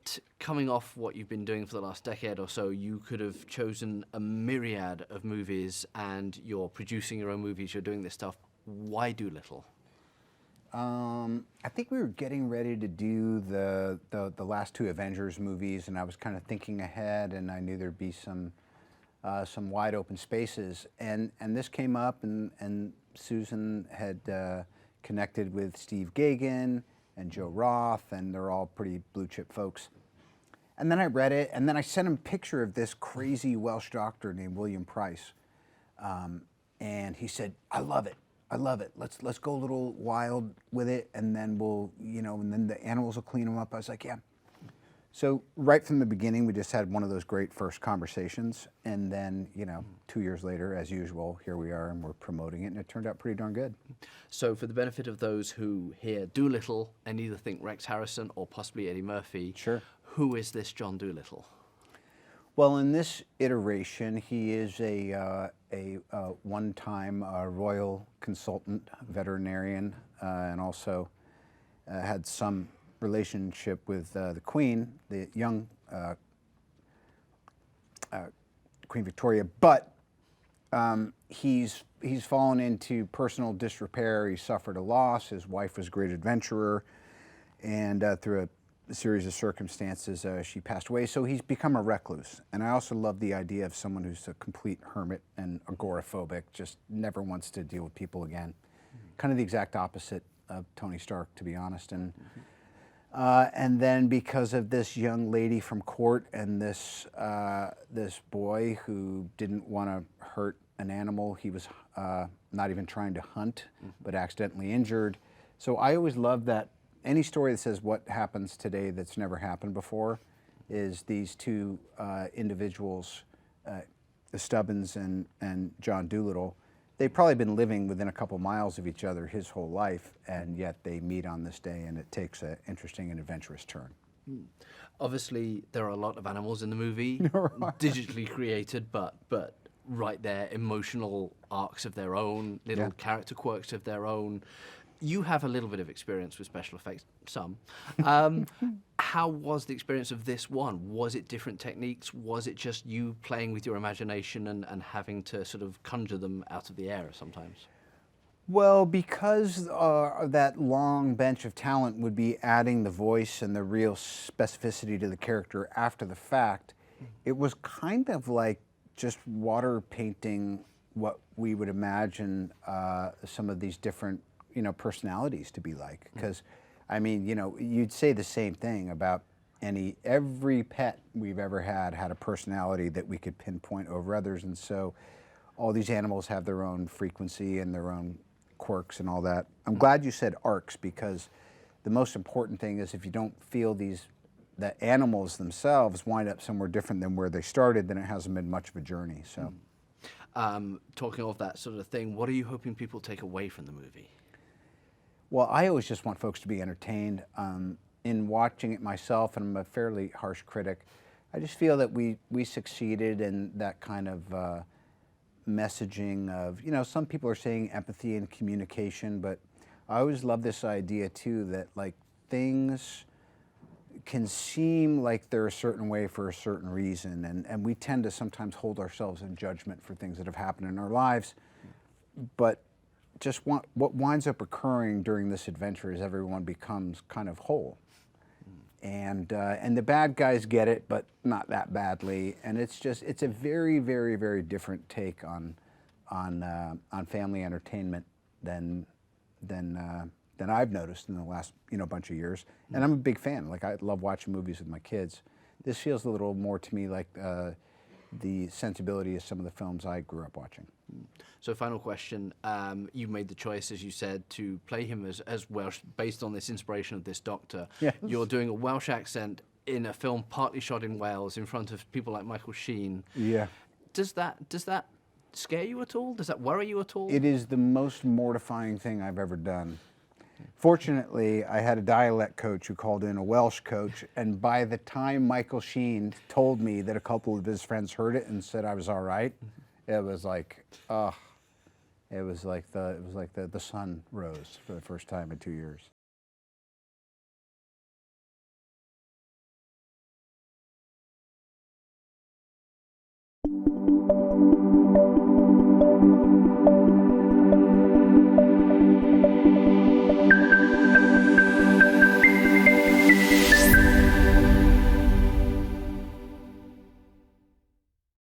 that coming off what you've been doing for the last decade or so, you could have chosen a myriad of movies, and you're producing your own movies, you're doing this stuff. Why Dolittle? I think we were getting ready to do the last two Avengers movies, and I was kind of thinking ahead, and I knew there'd be some wide open spaces, and this came up, and Susan had connected with Steve Gaghan and Joe Roth, and they're all pretty blue chip folks. And then I read it, and then I sent him a picture of this crazy Welsh doctor named William Price, and he said, "I love it. I love it. Let's go a little wild with it, and then we'll, and then the animals will clean them up." I was like, "Yeah." So right from the beginning, we just had one of those great first conversations, and then 2 years later, as usual, here we are, and we're promoting it, and it turned out pretty darn good. So for the benefit of those who hear Dolittle and either think Rex Harrison or possibly Eddie Murphy, sure, who is this John Dolittle? Well, in this iteration, he is a one-time royal consultant, veterinarian, and also had some relationship with the Queen, the young Queen Victoria. But he's fallen into personal disrepair. He suffered a loss. His wife was a great adventurer, and through a series of circumstances, she passed away. So he's become a recluse. And I also love the idea of someone who's a complete hermit and agoraphobic, just never wants to deal with people again. Kind of the exact opposite of Tony Stark, to be honest. And then because of this young lady from court and this boy who didn't want to hurt an animal, he was not even trying to hunt, but accidentally injured. So I always love that. Any story that says what happens today that's never happened before is these two individuals, Stubbins and John Dolittle. They've probably been living within a couple miles of each other his whole life, and yet they meet on this day, and it takes an interesting and adventurous turn. Obviously, there are a lot of animals in the movie, digitally created, but right there, emotional arcs of their own, little character quirks of their own. You have a little bit of experience with special effects, some. How was the experience of this one? Was it different techniques? Was it just you playing with your imagination and having to sort of conjure them out of the air sometimes? Well, because that long bench of talent would be adding the voice and the real specificity to the character after the fact, it was kind of like just water painting what we would imagine some of these different personalities to be like. Because, I mean, you'd say the same thing about every pet we've ever had a personality that we could pinpoint over others. And so all these animals have their own frequency and their own quirks and all that. I'm glad you said arcs, because the most important thing is if you don't feel the animals themselves wind up somewhere different than where they started, then it hasn't been much of a journey. So, talking of that sort of thing, what are you hoping people take away from the movie? Well, I always just want folks to be entertained. In watching it myself, and I'm a fairly harsh critic, I just feel that we succeeded in that kind of messaging of, some people are saying empathy and communication, but I always love this idea too that like things can seem like they're a certain way for a certain reason, and we tend to sometimes hold ourselves in judgment for things that have happened in our lives, but just what winds up occurring during this adventure is everyone becomes kind of whole, and the bad guys get it, but not that badly, and it's a very, very, very different take on family entertainment than I've noticed in the last bunch of years, and I'm a big fan. Like, I love watching movies with my kids. This feels a little more to me like the sensibility of some of the films I grew up watching. So final question, you made the choice, as you said, to play him as Welsh, based on this inspiration of this doctor. Yes. You're doing a Welsh accent in a film partly shot in Wales in front of people like Michael Sheen. Yeah. Does that scare you at all? Does that worry you at all? It is the most mortifying thing I've ever done. Fortunately, I had a dialect coach who called in a Welsh coach, and by the time Michael Sheen told me that a couple of his friends heard it and said I was all right, it was like, it was like the sun rose for the first time in 2 years.